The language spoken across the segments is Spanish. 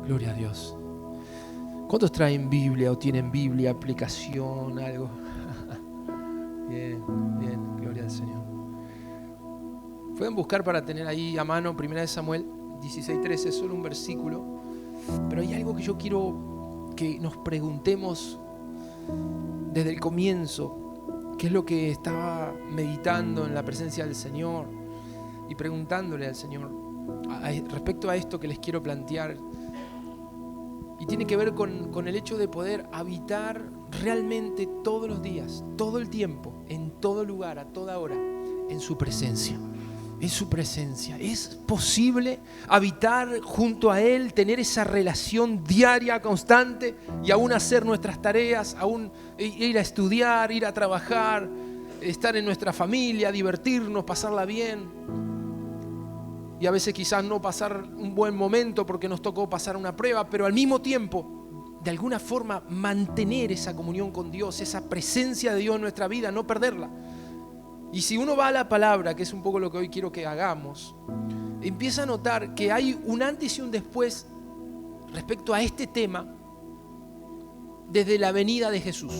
Gloria a Dios. ¿Cuántos traen Biblia o tienen Biblia, aplicación, algo? Bien, bien, gloria al Señor. Pueden buscar para tener ahí a mano 1 Samuel 16:13, es solo un versículo. Pero hay algo que yo quiero que nos preguntemos desde el comienzo, qué es lo que estaba meditando en la presencia del Señor y preguntándole al Señor respecto a esto que les quiero plantear. Y tiene que ver con el hecho de poder habitar realmente todos los días, todo el tiempo, en todo lugar, a toda hora, en su presencia. En su presencia. ¿Es posible habitar junto a Él, tener esa relación diaria, constante, y aún hacer nuestras tareas, aún ir a estudiar, ir a trabajar, estar en nuestra familia, divertirnos, pasarla bien? Y a veces quizás no pasar un buen momento porque nos tocó pasar una prueba, pero al mismo tiempo, de alguna forma, mantener esa comunión con Dios, esa presencia de Dios en nuestra vida, no perderla. Y si uno va a la palabra, que es un poco lo que hoy quiero que hagamos, empieza a notar que hay un antes y un después respecto a este tema desde la venida de Jesús.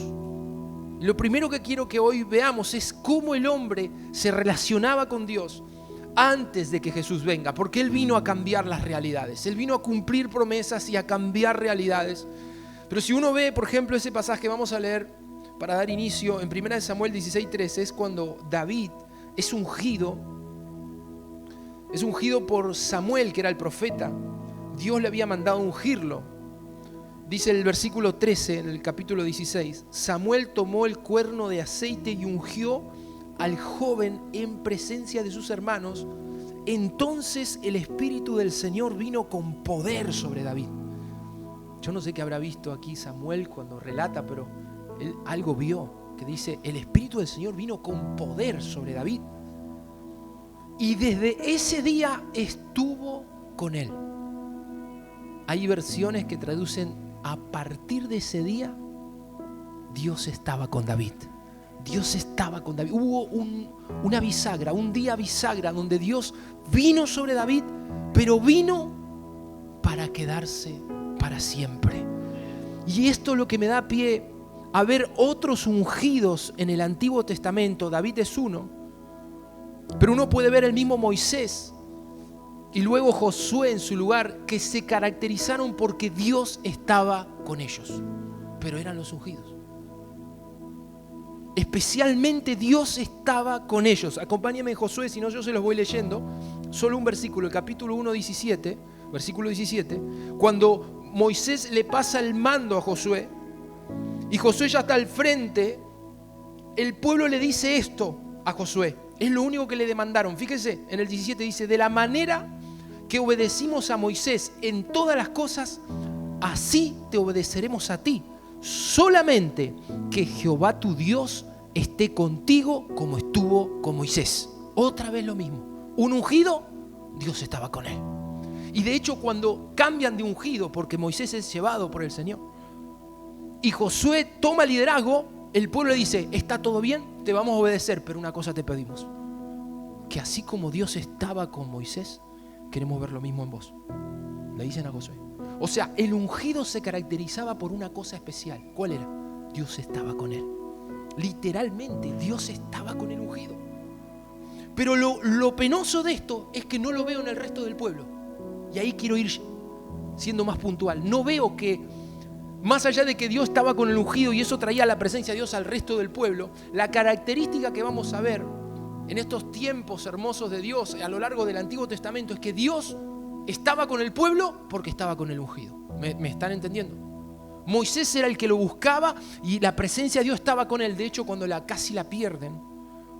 Lo primero que quiero que hoy veamos es cómo el hombre se relacionaba con Dios antes de que Jesús venga, porque Él vino a cambiar las realidades, Él vino a cumplir promesas y a cambiar realidades. Pero si uno ve, por ejemplo, ese pasaje que vamos a leer para dar inicio en 1 Samuel 16:13, es cuando David es ungido por Samuel, que era el profeta. Dios le había mandado ungirlo. Dice el versículo 13 en el capítulo 16: Samuel tomó el cuerno de aceite y ungió al joven en presencia de sus hermanos. Entonces el Espíritu del Señor vino con poder sobre David. Yo no sé qué habrá visto aquí Samuel cuando relata, pero él algo vio, que dice: el Espíritu del Señor vino con poder sobre David. Y desde ese día estuvo con él. Hay versiones que traducen: a partir de ese día, Dios estaba con David. Dios estaba con David. Hubo una bisagra, un día bisagra donde Dios vino sobre David, pero vino para quedarse para siempre. Y esto es lo que me da pie a ver otros ungidos en el Antiguo Testamento. David es uno, pero uno puede ver el mismo Moisés y luego Josué en su lugar, que se caracterizaron porque Dios estaba con ellos, pero eran los ungidos. Especialmente Dios estaba con ellos. Acompáñenme en Josué, si no yo se los voy leyendo. Solo un versículo, el capítulo 1, 17, versículo 17, cuando Moisés le pasa el mando a Josué y Josué ya está al frente, el pueblo le dice esto a Josué. Es lo único que le demandaron. Fíjense, en el 17 dice: de la manera que obedecimos a Moisés en todas las cosas, así te obedeceremos a ti. Solamente que Jehová tu Dios esté contigo como estuvo con Moisés. Otra vez lo mismo. Un ungido, Dios estaba con él. Y de hecho, cuando cambian de ungido, porque Moisés es llevado por el Señor y Josué toma liderazgo, el pueblo le dice: está todo bien, te vamos a obedecer, pero una cosa te pedimos: que así como Dios estaba con Moisés, queremos ver lo mismo en vos. Le dicen a Josué. O sea, el ungido se caracterizaba por una cosa especial. ¿Cuál era? Dios estaba con él. Literalmente, Dios estaba con el ungido. Pero lo penoso de esto es que no lo veo en el resto del pueblo. Y ahí quiero ir siendo más puntual. No veo que, más allá de que Dios estaba con el ungido y eso traía la presencia de Dios al resto del pueblo, la característica que vamos a ver en estos tiempos hermosos de Dios a lo largo del Antiguo Testamento es que Dios estaba con el pueblo porque estaba con el ungido. ¿Me están entendiendo? Moisés era el que lo buscaba y la presencia de Dios estaba con él. De hecho, cuando casi la pierden,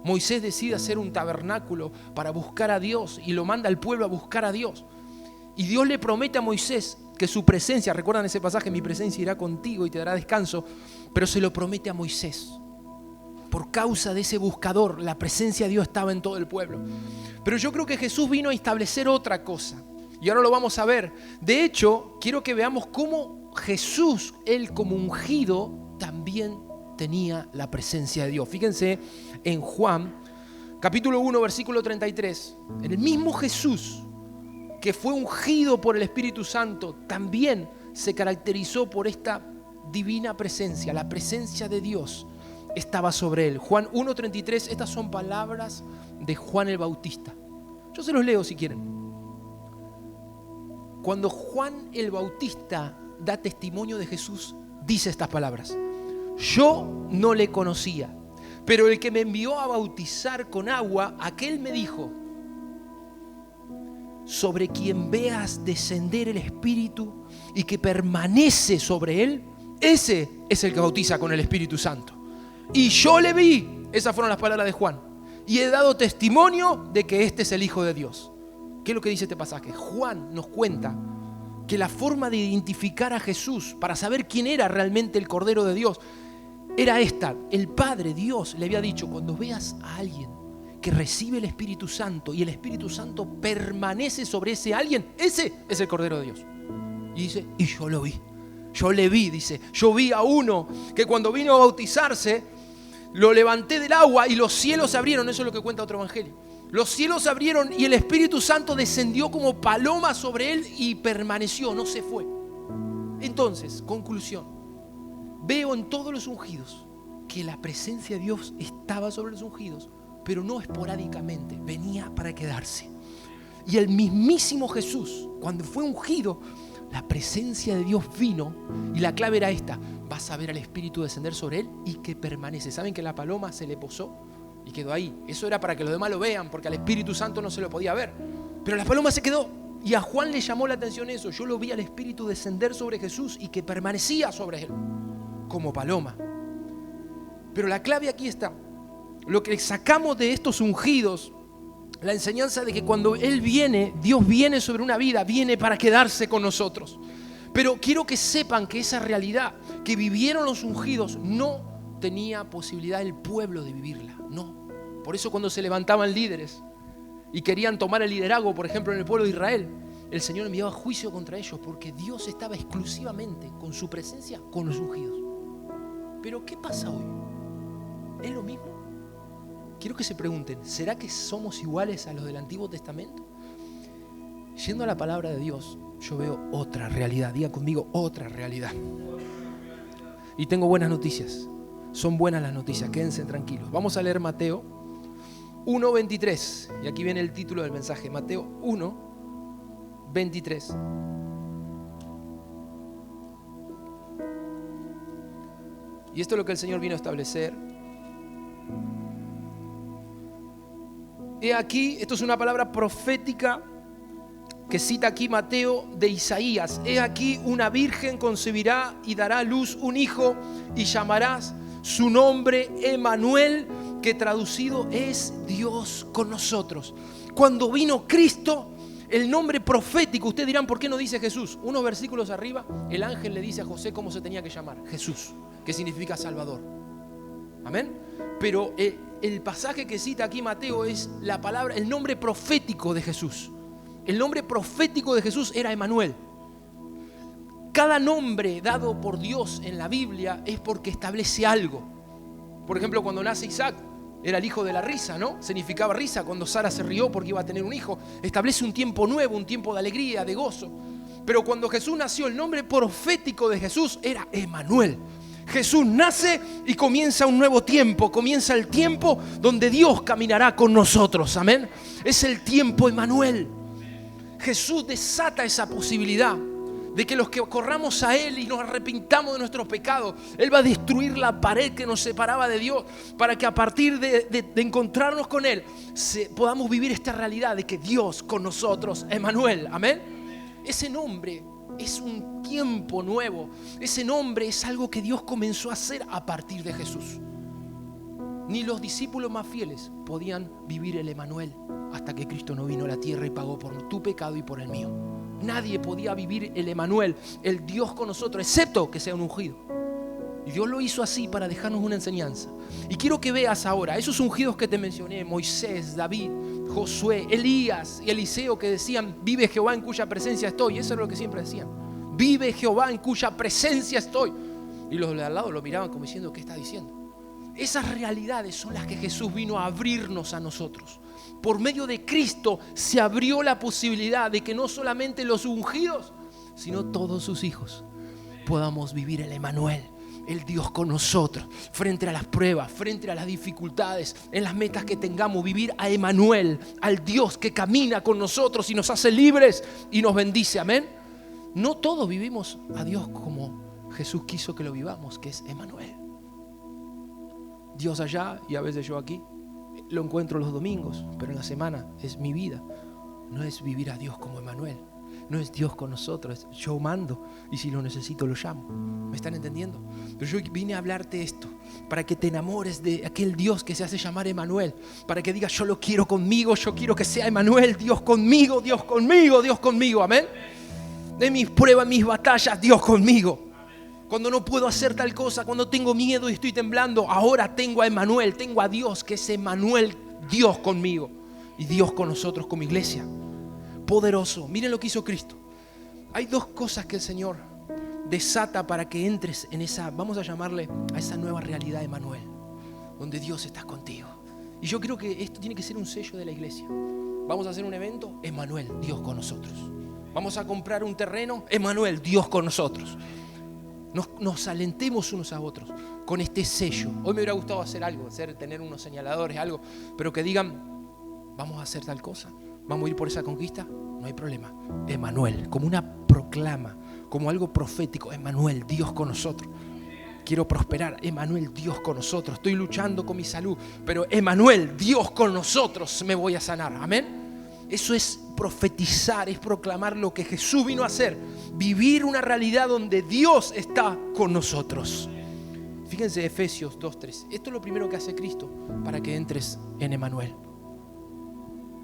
Moisés decide hacer un tabernáculo para buscar a Dios y lo manda al pueblo a buscar a Dios. Y Dios le promete a Moisés que su presencia, recuerdan ese pasaje: mi presencia irá contigo y te dará descanso, pero se lo promete a Moisés. Por causa de ese buscador, la presencia de Dios estaba en todo el pueblo. Pero yo creo que Jesús vino a establecer otra cosa. Y ahora lo vamos a ver. De hecho, quiero que veamos cómo Jesús, él como ungido, también tenía la presencia de Dios. Fíjense en Juan, capítulo 1, versículo 33. En el mismo Jesús que fue ungido por el Espíritu Santo, también se caracterizó por esta divina presencia. La presencia de Dios estaba sobre él. Juan 1:33, estas son palabras de Juan el Bautista. Yo se los leo si quieren. Cuando Juan el Bautista da testimonio de Jesús, dice estas palabras: yo no le conocía, pero el que me envió a bautizar con agua, aquel me dijo: sobre quien veas descender el Espíritu y que permanece sobre él, ese es el que bautiza con el Espíritu Santo. Y yo le vi, esas fueron las palabras de Juan, y he dado testimonio de que este es el Hijo de Dios. ¿Qué es lo que dice este pasaje? Juan nos cuenta que la forma de identificar a Jesús para saber quién era realmente el Cordero de Dios era esta. El Padre, Dios, le había dicho: cuando veas a alguien que recibe el Espíritu Santo y el Espíritu Santo permanece sobre ese alguien, ese es el Cordero de Dios. Y dice: y yo lo vi. Yo le vi, dice. Yo vi a uno que cuando vino a bautizarse, lo levanté del agua y los cielos se abrieron. Eso es lo que cuenta otro evangelio. Los cielos se abrieron y el Espíritu Santo descendió como paloma sobre él y permaneció, no se fue. Entonces, conclusión. Veo en todos los ungidos que la presencia de Dios estaba sobre los ungidos, pero no esporádicamente, venía para quedarse. Y el mismísimo Jesús, cuando fue ungido, la presencia de Dios vino, y la clave era esta: vas a ver al Espíritu descender sobre él y que permanece. ¿Saben que la paloma se le posó y quedó ahí? Eso era para que los demás lo vean, porque al Espíritu Santo no se lo podía ver, pero la paloma se quedó. Y a Juan le llamó la atención eso: yo lo vi al Espíritu descender sobre Jesús y que permanecía sobre él como paloma. Pero la clave aquí está. Lo que sacamos de estos ungidos, la enseñanza de que cuando Él viene, Dios viene sobre una vida, viene para quedarse con nosotros. Pero quiero que sepan que esa realidad que vivieron los ungidos no tenía posibilidad el pueblo de vivirla, no. Por eso cuando se levantaban líderes y querían tomar el liderazgo, por ejemplo en el pueblo de Israel, el Señor enviaba juicio contra ellos, porque Dios estaba exclusivamente con su presencia con los ungidos. Pero ¿qué pasa hoy? ¿Es lo mismo? Quiero que se pregunten: ¿será que somos iguales a los del Antiguo Testamento? Yendo a la palabra de Dios, yo veo otra realidad. Diga conmigo: otra realidad. Y tengo buenas noticias. Son buenas las noticias, quédense tranquilos. Vamos a leer Mateo 1:23. Y aquí viene el título del mensaje. Mateo 1:23. Y esto es lo que el Señor vino a establecer. He aquí, esto es una palabra profética que cita aquí Mateo de Isaías. He aquí, una virgen concebirá y dará a luz un hijo, y llamarás su nombre Emmanuel, que traducido es Dios con nosotros. Cuando vino Cristo, el nombre profético, ustedes dirán: ¿por qué no dice Jesús? Unos versículos arriba, el ángel le dice a José cómo se tenía que llamar: Jesús, que significa Salvador. Amén. Pero el pasaje que cita aquí Mateo es la palabra, el nombre profético de Jesús. El nombre profético de Jesús era Emmanuel. Cada nombre dado por Dios en la Biblia es porque establece algo. Por ejemplo, cuando nace Isaac, era el hijo de la risa, ¿no? Significaba risa. Cuando Sara se rió porque iba a tener un hijo, establece un tiempo nuevo, un tiempo de alegría, de gozo. Pero cuando Jesús nació, el nombre profético de Jesús era Emmanuel. Jesús nace y comienza un nuevo tiempo. Comienza el tiempo donde Dios caminará con nosotros. Amén. Es el tiempo Emmanuel. Jesús desata esa posibilidad de que los que corramos a Él y nos arrepintamos de nuestros pecados, Él va a destruir la pared que nos separaba de Dios, para que a partir de encontrarnos con Él podamos vivir esta realidad de que Dios con nosotros, Emmanuel. Amén. Ese nombre es un tiempo nuevo. Ese nombre es algo que Dios comenzó a hacer a partir de Jesús. Ni los discípulos más fieles podían vivir el Emmanuel hasta que Cristo no vino a la tierra y pagó por tu pecado y por el mío. Nadie podía vivir el Emmanuel, el Dios con nosotros, excepto que sea un ungido. Y Dios lo hizo así para dejarnos una enseñanza. Y quiero que veas ahora esos ungidos que te mencioné: Moisés, David, Josué, Elías y Eliseo, que decían: vive Jehová en cuya presencia estoy. Eso es lo que siempre decían: vive Jehová en cuya presencia estoy. Y los de al lado lo miraban como diciendo: ¿qué está diciendo? Esas realidades son las que Jesús vino a abrirnos a nosotros. Por medio de Cristo se abrió la posibilidad de que no solamente los ungidos, sino todos sus hijos podamos vivir el Emmanuel, el Dios con nosotros, frente a las pruebas, frente a las dificultades, en las metas que tengamos, vivir a Emmanuel, al Dios que camina con nosotros y nos hace libres y nos bendice, amén. No todos vivimos a Dios como Jesús quiso que lo vivamos, que es Emmanuel. Dios allá y a veces yo aquí. Lo encuentro los domingos, pero en la semana es mi vida. No es vivir a Dios como Emmanuel. No es Dios con nosotros, es yo mando y si lo necesito lo llamo. ¿Me están entendiendo? Pero yo vine a hablarte esto para que te enamores de aquel Dios que se hace llamar Emmanuel, para que digas yo lo quiero conmigo, yo quiero que sea Emmanuel, Dios conmigo, Dios conmigo, Dios conmigo, amén. De mis pruebas, mis batallas, Dios conmigo. Cuando no puedo hacer tal cosa, cuando tengo miedo y estoy temblando, ahora tengo a Emmanuel, tengo a Dios, que es Emmanuel, Dios conmigo y Dios con nosotros como iglesia. Poderoso. Miren lo que hizo Cristo. Hay dos cosas que el Señor desata para que entres en esa, vamos a llamarle a esa nueva realidad de Emmanuel, donde Dios está contigo. Y yo creo que esto tiene que ser un sello de la iglesia. Vamos a hacer un evento, Emmanuel, Dios con nosotros. Vamos a comprar un terreno, Emmanuel, Dios con nosotros. Nos alentemos unos a otros con este sello. Hoy me hubiera gustado hacer algo, tener unos señaladores, algo, pero que digan, vamos a hacer tal cosa. ¿Vamos a ir por esa conquista? No hay problema. Emmanuel, como una proclama, como algo profético. Emmanuel, Dios con nosotros. Quiero prosperar. Emmanuel, Dios con nosotros. Estoy luchando con mi salud, pero Emmanuel, Dios con nosotros, me voy a sanar. Amén. Eso es profetizar, es proclamar lo que Jesús vino a hacer. Vivir una realidad donde Dios está con nosotros. Fíjense Efesios 2:3. Esto es lo primero que hace Cristo para que entres en Emmanuel.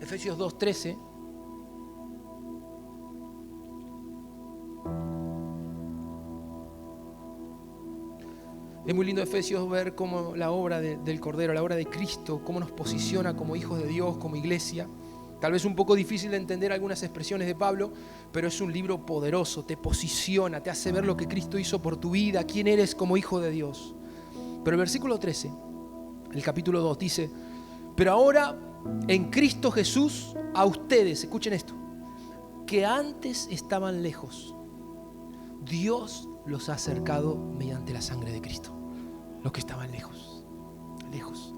Efesios 2:13. Es muy lindo Efesios ver cómo la obra del Cordero, la obra de Cristo, cómo nos posiciona como hijos de Dios, como iglesia. Tal vez un poco difícil de entender algunas expresiones de Pablo, pero es un libro poderoso, te posiciona, te hace ver lo que Cristo hizo por tu vida, quién eres como hijo de Dios. Pero el versículo 13, el capítulo 2 dice, pero ahora en Cristo Jesús, a ustedes, escuchen esto, que antes estaban lejos, Dios los ha acercado mediante la sangre de Cristo. Los que estaban lejos, lejos.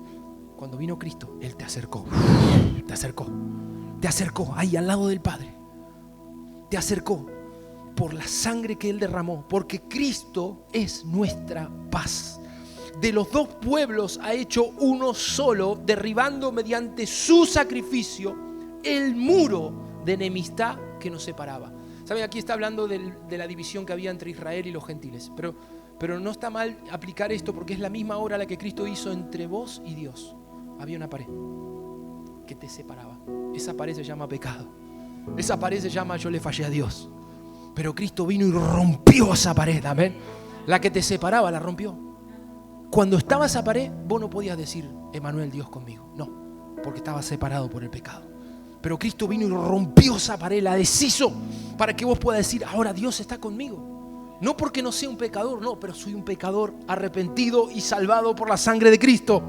Cuando vino Cristo, Él te acercó, ahí al lado del Padre. Te acercó por la sangre que Él derramó, porque Cristo es nuestra paz. De los dos pueblos ha hecho uno solo, derribando mediante su sacrificio el muro de enemistad que nos separaba. Saben, aquí está hablando de la división que había entre Israel y los gentiles, pero no está mal aplicar esto porque es la misma obra la que Cristo hizo entre vos y Dios. Había una pared que te separaba. Esa pared se llama pecado. Esa pared se llama yo le fallé a Dios. Pero Cristo vino y rompió esa pared, amén. La que te separaba la rompió. Cuando estaba esa pared, vos no podías decir Emmanuel, Dios conmigo. No, porque estabas separado por el pecado. Pero Cristo vino y rompió esa pared, la deshizo, para que vos puedas decir, ahora Dios está conmigo. No porque no sea un pecador, no, pero soy un pecador arrepentido y salvado por la sangre de Cristo.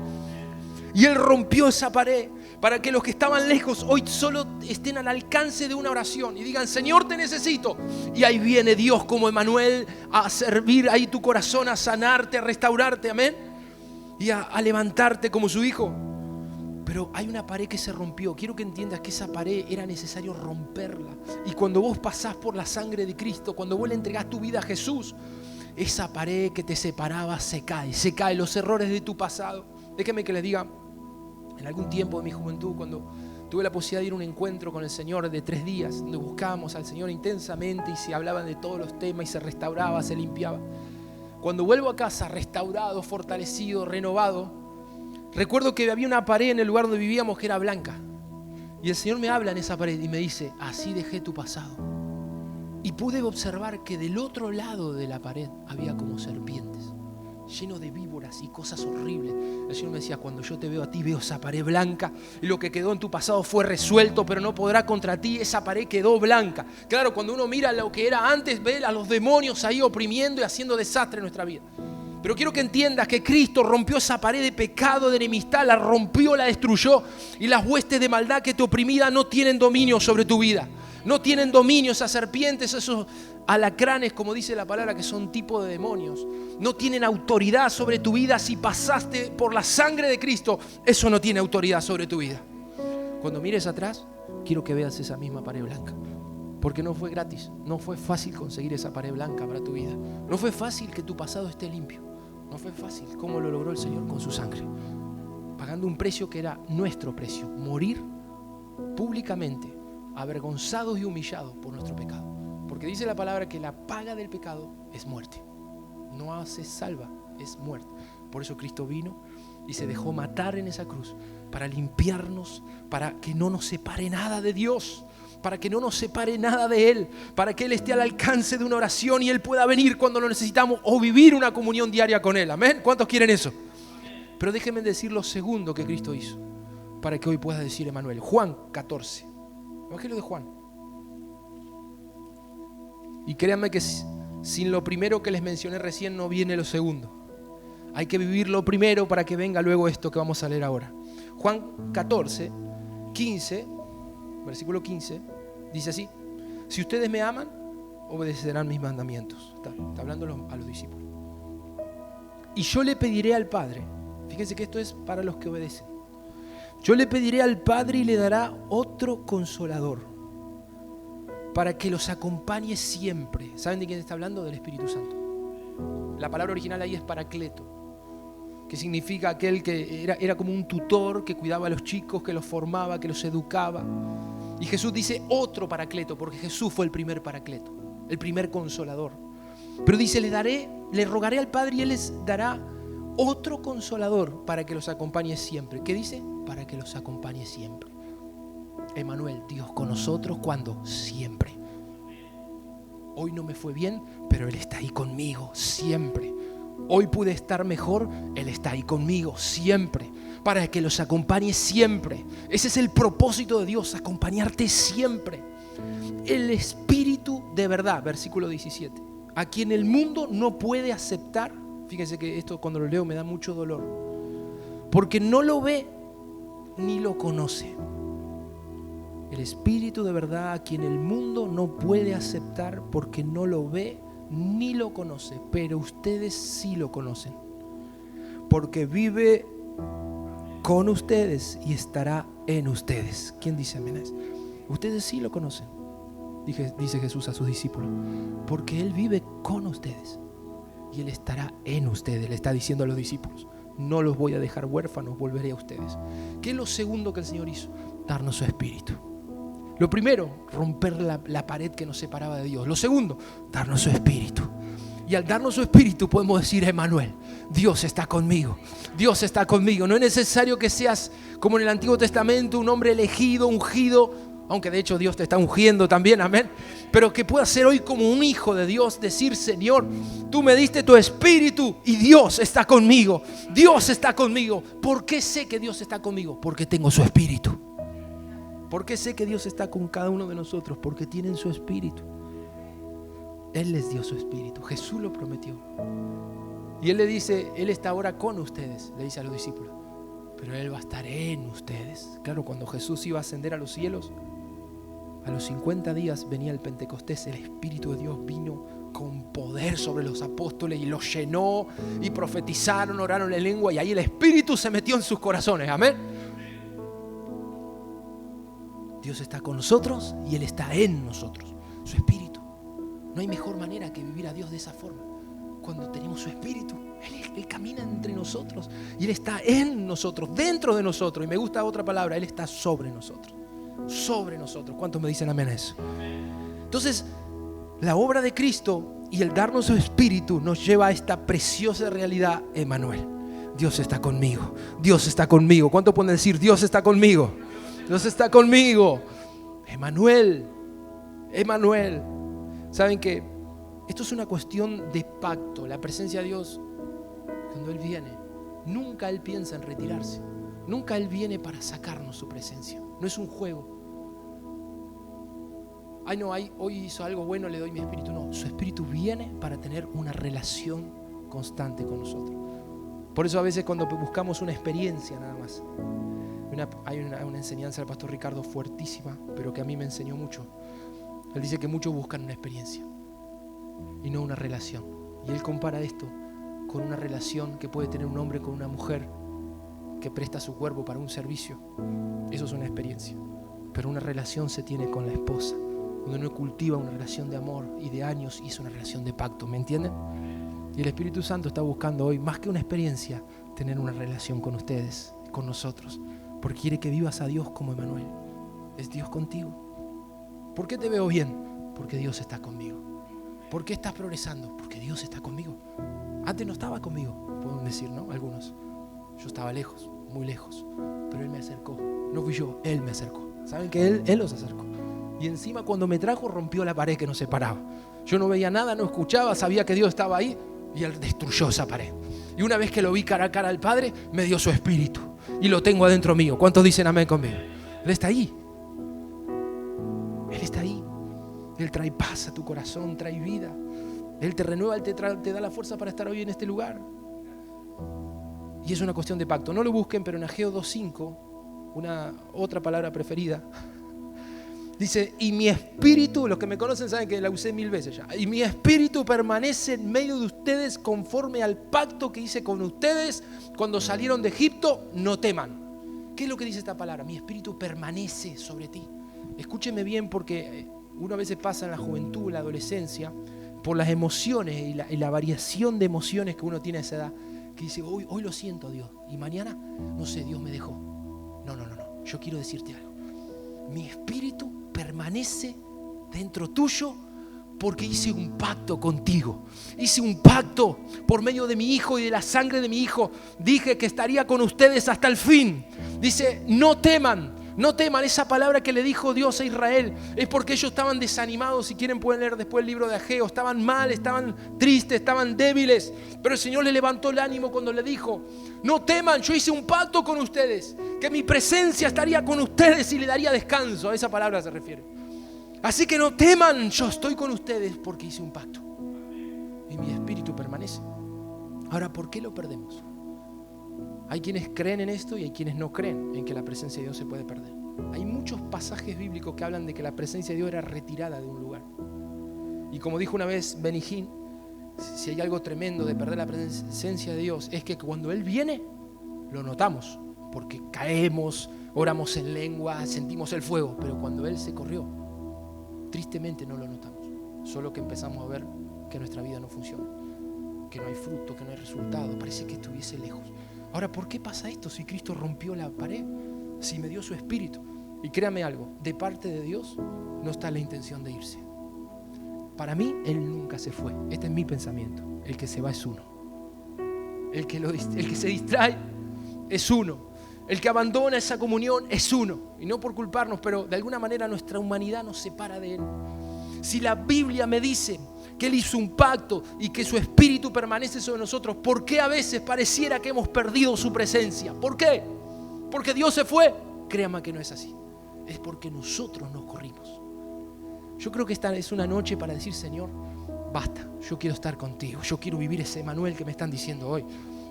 Y Él rompió esa pared para que los que estaban lejos hoy solo estén al alcance de una oración y digan, Señor, te necesito. Y ahí viene Dios como Emmanuel a servir ahí tu corazón, a sanarte, a restaurarte, amén. Y a levantarte como su hijo. Pero hay una pared que se rompió. Quiero que entiendas que esa pared era necesario romperla. Y cuando vos pasás por la sangre de Cristo, cuando vos le entregás tu vida a Jesús, esa pared que te separaba se cae los errores de tu pasado. Déjenme que les diga, en algún tiempo de mi juventud, cuando tuve la posibilidad de ir a un encuentro con el Señor de 3 días, donde buscábamos al Señor intensamente y se hablaban de todos los temas y se restauraba, se limpiaba. Cuando vuelvo a casa restaurado, fortalecido, renovado, recuerdo que había una pared en el lugar donde vivíamos que era blanca. Y el Señor me habla en esa pared y me dice, así dejé tu pasado. Y pude observar que del otro lado de la pared había como serpientes, lleno de víboras y cosas horribles. El Señor me decía, cuando yo te veo a ti, veo esa pared blanca y lo que quedó en tu pasado fue resuelto, pero no podrá contra ti, esa pared quedó blanca. Claro, cuando uno mira lo que era antes, ve a los demonios ahí oprimiendo y haciendo desastre en nuestra vida. Pero quiero que entiendas que Cristo rompió esa pared de pecado, de enemistad, la rompió, la destruyó. Y las huestes de maldad que te oprimían no tienen dominio sobre tu vida. No tienen dominio esas serpientes, esos alacranes, como dice la palabra, que son tipo de demonios. No tienen autoridad sobre tu vida. Si pasaste por la sangre de Cristo, eso no tiene autoridad sobre tu vida. Cuando mires atrás, quiero que veas esa misma pared blanca. Porque no fue gratis, no fue fácil conseguir esa pared blanca para tu vida. No fue fácil que tu pasado esté limpio. No fue fácil. ¿Cómo lo logró el Señor? Con su sangre. Pagando un precio que era nuestro precio. Morir públicamente, avergonzados y humillados por nuestro pecado. Porque dice la palabra que la paga del pecado es muerte. No se salva, es muerte. Por eso Cristo vino y se dejó matar en esa cruz para limpiarnos, para que no nos separe nada de Dios, para que no nos separe nada de Él, para que Él esté al alcance de una oración y Él pueda venir cuando lo necesitamos o vivir una comunión diaria con Él. ¿Amén? ¿Cuántos quieren eso? Pero déjenme decir lo segundo que Cristo hizo para que hoy puedas decir Emmanuel. Juan 14, Evangelio de Juan. Y créanme que sin lo primero que les mencioné recién no viene lo segundo. Hay que vivir lo primero para que venga luego esto que vamos a leer ahora. Juan 14, 15, versículo 15, dice así: si ustedes me aman, obedecerán mis mandamientos. Está hablando a los discípulos. Y yo le pediré al Padre, fíjense que esto es para los que obedecen. Yo le pediré al Padre y le dará otro consolador para que los acompañe siempre. ¿Saben de quién está hablando? Del Espíritu Santo. La palabra original ahí es paracleto, que significa aquel que era como un tutor que cuidaba a los chicos, que los formaba, que los educaba. Y Jesús dice otro paracleto, porque Jesús fue el primer paracleto, el primer consolador. Pero dice, le rogaré al Padre y Él les dará otro consolador para que los acompañe siempre. ¿Qué dice? Para que los acompañe siempre. Emmanuel, Dios con nosotros, ¿cuándo? Siempre. Hoy no me fue bien, pero Él está ahí conmigo siempre. Hoy pude estar mejor, Él está ahí conmigo siempre, para que los acompañe siempre. Ese es el propósito de Dios, acompañarte siempre. El Espíritu de verdad, versículo 17, a quien el mundo no puede aceptar. Fíjense que esto cuando lo leo me da mucho dolor, porque no lo ve ni lo conoce. El Espíritu de verdad, a quien el mundo no puede aceptar porque no lo ve ni lo conoce, pero ustedes sí lo conocen, porque vive con ustedes y estará en ustedes. ¿Quién dice amén? Ustedes sí lo conocen, dice Jesús a sus discípulos, porque Él vive con ustedes y Él estará en ustedes. Le está diciendo a los discípulos, no los voy a dejar huérfanos, volveré a ustedes. ¿Qué es lo segundo que el Señor hizo? Darnos su Espíritu. Lo primero, romper la pared que nos separaba de Dios. Lo segundo, darnos su Espíritu. Y al darnos su Espíritu podemos decir, Emmanuel, Dios está conmigo. Dios está conmigo. No es necesario que seas como en el Antiguo Testamento, un hombre elegido, ungido, aunque de hecho Dios te está ungiendo también, amén. Pero que puedas ser hoy como un hijo de Dios, decir, Señor, tú me diste tu Espíritu y Dios está conmigo. Dios está conmigo. ¿Por qué sé que Dios está conmigo? Porque tengo su Espíritu. ¿Por qué sé que Dios está con cada uno de nosotros? Porque tienen su Espíritu. Él les dio su Espíritu. Jesús lo prometió. Y Él le dice, Él está ahora con ustedes, le dice a los discípulos. Pero Él va a estar en ustedes. Claro, cuando Jesús iba a ascender a los cielos, a los 50 días venía el Pentecostés. El Espíritu de Dios vino con poder sobre los apóstoles y los llenó y profetizaron, oraron en lengua, y ahí el Espíritu se metió en sus corazones. Amén. Dios está con nosotros y Él está en nosotros, su Espíritu. No hay mejor manera que vivir a Dios de esa forma. Cuando tenemos su Espíritu, Él camina entre nosotros y Él está en nosotros, dentro de nosotros. Y me gusta otra palabra, Él está sobre nosotros. Sobre nosotros. ¿Cuántos me dicen amén a eso? Entonces, la obra de Cristo y el darnos su Espíritu nos lleva a esta preciosa realidad, Emmanuel. Dios está conmigo. Dios está conmigo. ¿Cuánto pueden decir Dios está conmigo? Dios está conmigo. Emmanuel. Emmanuel. ¿Saben qué? Esto es una cuestión de pacto. La presencia de Dios, cuando Él viene, nunca Él piensa en retirarse. Nunca Él viene para sacarnos su presencia. No es un juego. Hoy hizo algo bueno, le doy mi espíritu. No, su Espíritu viene para tener una relación constante con nosotros. Por eso a veces cuando buscamos una experiencia nada más, hay una enseñanza del pastor Ricardo fuertísima, pero que a mí me enseñó mucho. Él dice que muchos buscan una experiencia y no una relación. Y él compara esto con una relación que puede tener un hombre con una mujer que presta su cuerpo para un servicio. Eso es una experiencia. Pero una relación se tiene con la esposa, donde uno cultiva una relación de amor y de años, y es una relación de pacto, ¿me entienden? Y el Espíritu Santo está buscando hoy, más que una experiencia, tener una relación con ustedes, con nosotros, porque quiere que vivas a Dios como Emmanuel. Es Dios contigo. ¿Por qué te veo bien? Porque Dios está conmigo. ¿Por qué estás progresando? Porque Dios está conmigo. Antes no estaba conmigo, pueden decir, ¿no? Algunos. Yo estaba lejos, muy lejos, pero Él me acercó. No fui yo, Él me acercó. ¿Saben que Él los acercó? Y encima cuando me trajo rompió la pared que nos separaba. Yo no veía nada, no escuchaba, sabía que Dios estaba ahí y Él destruyó esa pared. Y una vez que lo vi cara a cara al Padre, me dio su Espíritu y lo tengo adentro mío. ¿Cuántos dicen amén conmigo? Él está ahí. Él está ahí. Él trae paz a tu corazón, trae vida. Él te renueva, Él te da la fuerza para estar hoy en este lugar. Y es una cuestión de pacto. No lo busquen, pero en Ageo 2:5, una otra palabra preferida, dice, y mi espíritu, los que me conocen saben que la usé 1000 veces ya, y mi espíritu permanece en medio de ustedes conforme al pacto que hice con ustedes cuando salieron de Egipto, no teman. ¿Qué es lo que dice esta palabra? Mi espíritu permanece sobre ti. Escúcheme bien, porque uno a veces pasa en la juventud, en la adolescencia, por las emociones y la variación de emociones que uno tiene a esa edad, que dice, hoy lo siento, Dios, y mañana, no sé, Dios me dejó. No, yo quiero decirte algo. Mi espíritu permanece dentro tuyo porque hice un pacto contigo. Hice un pacto por medio de mi Hijo y de la sangre de mi Hijo. Dije que estaría con ustedes hasta el fin. Dice, no teman. No teman. Esa palabra que le dijo Dios a Israel es porque ellos estaban desanimados. Si quieren pueden leer después el libro de Ageo. Estaban mal, estaban tristes, estaban débiles. Pero el Señor le levantó el ánimo cuando le dijo, no teman, yo hice un pacto con ustedes, que mi presencia estaría con ustedes y le daría descanso. A esa palabra se refiere. Así que no teman, yo estoy con ustedes porque hice un pacto. Y mi espíritu permanece. Ahora, ¿por qué lo perdemos? Hay quienes creen en esto y hay quienes no creen en que la presencia de Dios se puede perder. Hay muchos pasajes bíblicos que hablan de que la presencia de Dios era retirada de un lugar. Y como dijo una vez Benny Hinn, si hay algo tremendo de perder la presencia de Dios, es que cuando Él viene, lo notamos, porque caemos, oramos en lengua, sentimos el fuego, pero cuando Él se corrió, tristemente no lo notamos. Solo que empezamos a ver que nuestra vida no funciona, que no hay fruto, que no hay resultado, parece que estuviese lejos. Ahora, ¿por qué pasa esto si Cristo rompió la pared? Si me dio su espíritu. Y créame algo, de parte de Dios no está la intención de irse. Para mí, Él nunca se fue. Este es mi pensamiento. El que se va es uno. El que se distrae es uno. El que abandona esa comunión es uno. Y no por culparnos, pero de alguna manera nuestra humanidad nos separa de Él. Si la Biblia me dice que Él hizo un pacto y que su espíritu permanece sobre nosotros, ¿por qué a veces pareciera que hemos perdido su presencia? ¿Por qué? ¿Porque Dios se fue? Créame que no es así. Es porque nosotros nos corrimos. Yo creo que esta es una noche para decir, Señor, basta, yo quiero estar contigo. Yo quiero vivir ese Emmanuel que me están diciendo hoy.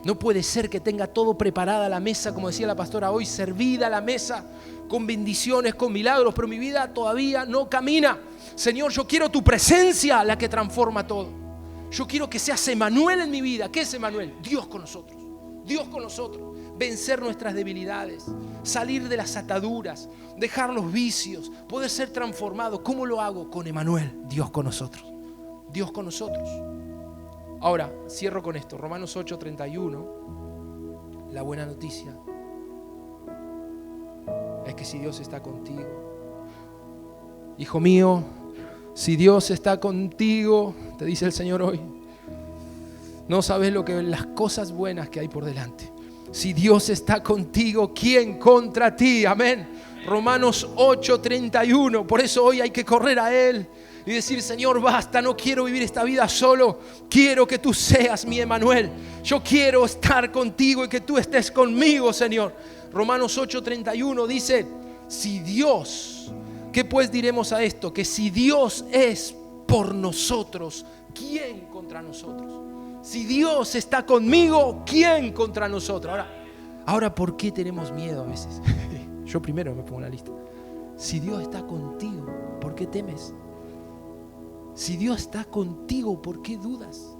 No puede ser que tenga todo preparada la mesa, como decía la pastora hoy, servida la mesa, con bendiciones, con milagros, pero mi vida todavía no camina. Señor, yo quiero tu presencia, la que transforma todo. Yo quiero que seas Emmanuel en mi vida. ¿Qué es Emmanuel? Dios con nosotros. Dios con nosotros. Vencer nuestras debilidades, salir de las ataduras, dejar los vicios, poder ser transformado. ¿Cómo lo hago? Con Emmanuel, Dios con nosotros. Dios con nosotros. Ahora, cierro con esto. Romanos 8:31. La buena noticia es que si Dios está contigo, hijo mío, si Dios está contigo, te dice el Señor hoy, no sabes las cosas buenas que hay por delante. Si Dios está contigo, ¿quién contra ti? Amén. Romanos 8:31. Por eso hoy hay que correr a Él y decir, Señor, basta, no quiero vivir esta vida solo. Quiero que tú seas mi Emmanuel. Yo quiero estar contigo y que tú estés conmigo, Señor. Romanos 8:31 dice, si Dios, ¿qué pues diremos a esto? Que si Dios es por nosotros, ¿quién contra nosotros? Si Dios está conmigo, ¿quién contra nosotros? Ahora, ¿por qué tenemos miedo a veces? Yo primero me pongo en la lista. Si Dios está contigo, ¿por qué temes? Si Dios está contigo, ¿por qué dudas?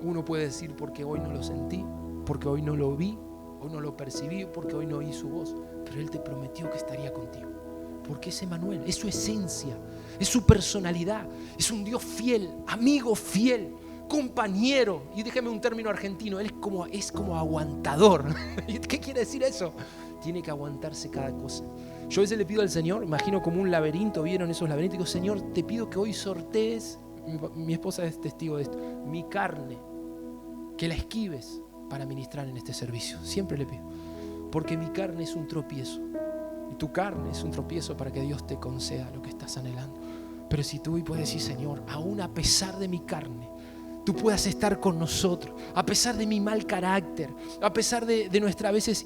Uno puede decir porque hoy no lo sentí, porque hoy no lo vi, hoy no lo percibí, porque hoy no oí su voz. Pero Él te prometió que estaría contigo. Porque es Emmanuel, es su esencia, es su personalidad, es un Dios fiel, amigo fiel, compañero. Y déjame un término argentino, Él es como aguantador. ¿Qué quiere decir eso? Tiene que aguantarse cada cosa. Yo a veces le pido al Señor, imagino como un laberinto, ¿vieron esos laberintos? Digo, Señor, te pido que hoy sortees, mi esposa es testigo de esto, mi carne, que la esquives para ministrar en este servicio. Siempre le pido, porque mi carne es un tropiezo. Y tu carne es un tropiezo para que Dios te conceda lo que estás anhelando. Pero si tú hoy puedes decir, Señor, aún a pesar de mi carne, tú puedas estar con nosotros, a pesar de mi mal carácter, a pesar de nuestra a veces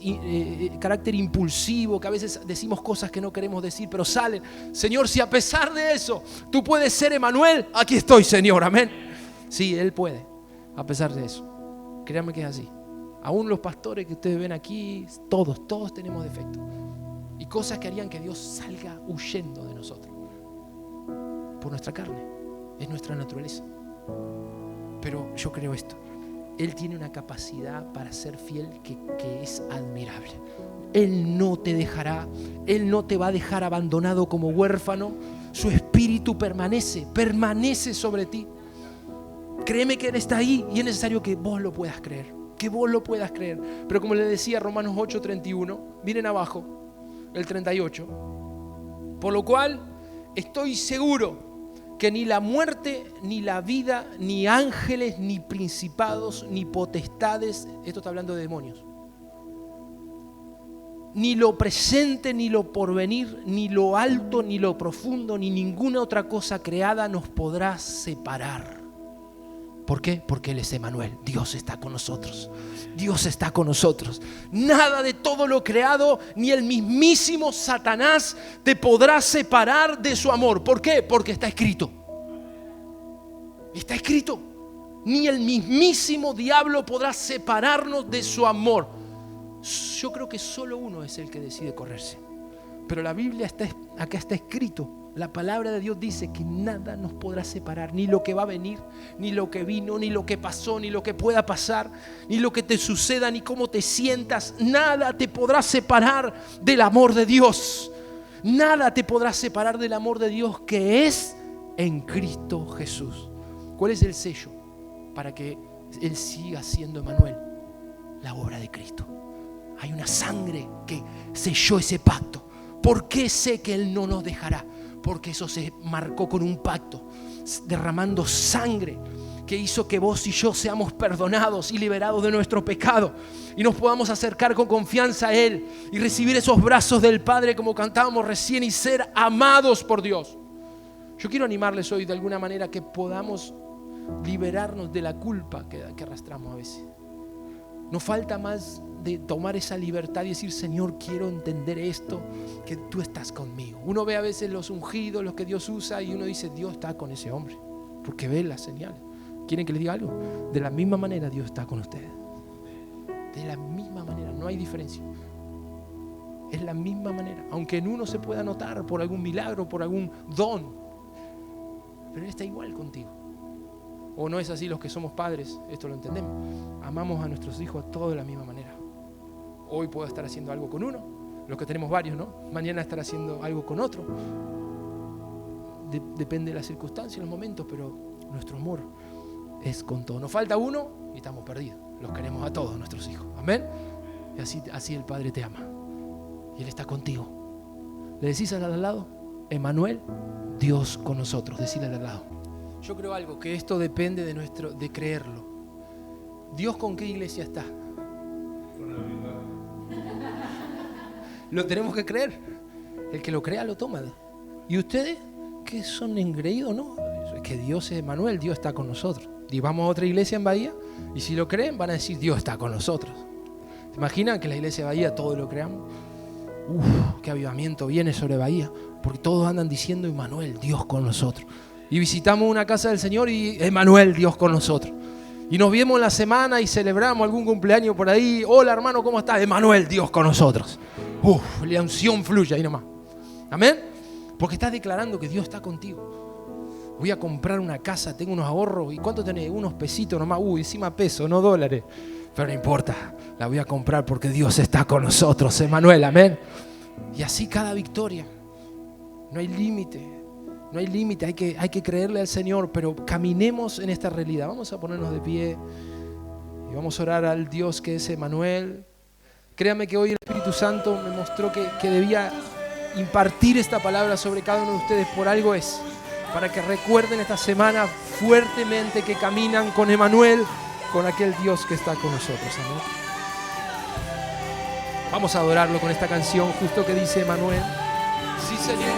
carácter impulsivo, que a veces decimos cosas que no queremos decir, pero salen. Señor, si a pesar de eso tú puedes ser Emmanuel, aquí estoy, Señor, amén. Sí, Él puede, a pesar de eso. Créanme que es así. Aún los pastores que ustedes ven aquí, todos tenemos defectos. Y cosas que harían que Dios salga huyendo de nosotros. Por nuestra carne. Es nuestra naturaleza. Pero yo creo esto. Él tiene una capacidad para ser fiel que es admirable. Él no te dejará. Él no te va a dejar abandonado como huérfano. Su espíritu permanece sobre ti. Créeme que Él está ahí y es necesario que vos lo puedas creer. Que vos lo puedas creer. Pero como le decía Romanos 8:31, miren abajo, el 38. Por lo cual estoy seguro que ni la muerte, ni la vida, ni ángeles, ni principados, ni potestades, esto está hablando de demonios, ni lo presente, ni lo porvenir, ni lo alto, ni lo profundo, ni ninguna otra cosa creada nos podrá separar. ¿Por qué? Porque Él es Emmanuel. Dios está con nosotros. Dios está con nosotros. Nada de todo lo creado, ni el mismísimo Satanás te podrá separar de su amor. ¿Por qué? Porque está escrito. Está escrito. Ni el mismísimo diablo podrá separarnos de su amor. Yo creo que solo uno es el que decide correrse. Pero la Biblia acá está escrito. La palabra de Dios dice que nada nos podrá separar, ni lo que va a venir, ni lo que vino, ni lo que pasó, ni lo que pueda pasar, ni lo que te suceda, ni cómo te sientas. Nada te podrá separar del amor de Dios. Nada te podrá separar del amor de Dios que es en Cristo Jesús. ¿Cuál es el sello para que Él siga siendo Emmanuel? La obra de Cristo. Hay una sangre que selló ese pacto. ¿Por qué sé que Él no nos dejará? Porque eso se marcó con un pacto, derramando sangre que hizo que vos y yo seamos perdonados y liberados de nuestro pecado y nos podamos acercar con confianza a Él y recibir esos brazos del Padre como cantábamos recién y ser amados por Dios. Yo quiero animarles hoy de alguna manera que podamos liberarnos de la culpa que arrastramos a veces. Nos falta más de tomar esa libertad y decir, Señor, quiero entender esto, que tú estás conmigo. Uno ve a veces los ungidos, los que Dios usa, y uno dice, Dios está con ese hombre, porque ve las señales. ¿Quieren que les diga algo? De la misma manera Dios está con ustedes. De la misma manera, no hay diferencia. Es la misma manera, aunque en uno se pueda notar por algún milagro, por algún don, pero Él está igual contigo. ¿O no es así los que somos padres? Esto lo entendemos. Amamos a nuestros hijos todos de la misma manera. Hoy puedo estar haciendo algo con uno, los que tenemos varios, ¿no? Mañana estar haciendo algo con otro. Depende de las circunstancias, los momentos, pero nuestro amor es con todo. Nos falta uno y estamos perdidos. Los queremos a todos nuestros hijos. Amén. Y así el Padre te ama. Y Él está contigo. ¿Le decís al lado? Emmanuel, Dios con nosotros. Decile al lado. Yo creo algo, que esto depende de creerlo. ¿Dios con qué iglesia está? Con la misma. Lo tenemos que creer. El que lo crea lo toma. ¿Y ustedes qué son engreídos, no? Es que Dios es Emmanuel, Dios está con nosotros. Y vamos a otra iglesia en Bahía y si lo creen van a decir Dios está con nosotros. ¿Se imaginan que la iglesia de Bahía todo lo creamos? Qué avivamiento viene sobre Bahía, porque todos andan diciendo Emmanuel, Dios con nosotros. Y visitamos una casa del Señor y Emmanuel, Dios con nosotros. Y nos vemos en la semana y celebramos algún cumpleaños por ahí. Hola hermano, ¿cómo estás? Emmanuel, Dios con nosotros. La unción fluye ahí nomás. Amén. Porque estás declarando que Dios está contigo. Voy a comprar una casa, tengo unos ahorros. ¿Y cuánto tenés? Unos pesitos nomás. Encima pesos, no dólares. Pero no importa, la voy a comprar porque Dios está con nosotros, Emmanuel. Amén. Y así cada victoria. No hay límite. No hay límite, hay que creerle al Señor, pero caminemos en esta realidad. Vamos a ponernos de pie y vamos a orar al Dios que es Emmanuel. Créame que hoy el Espíritu Santo me mostró que debía impartir esta palabra sobre cada uno de ustedes. Por algo es, para que recuerden esta semana fuertemente que caminan con Emmanuel, con aquel Dios que está con nosotros. Amén. Vamos a adorarlo con esta canción justo que dice Emmanuel. Sí, Señor.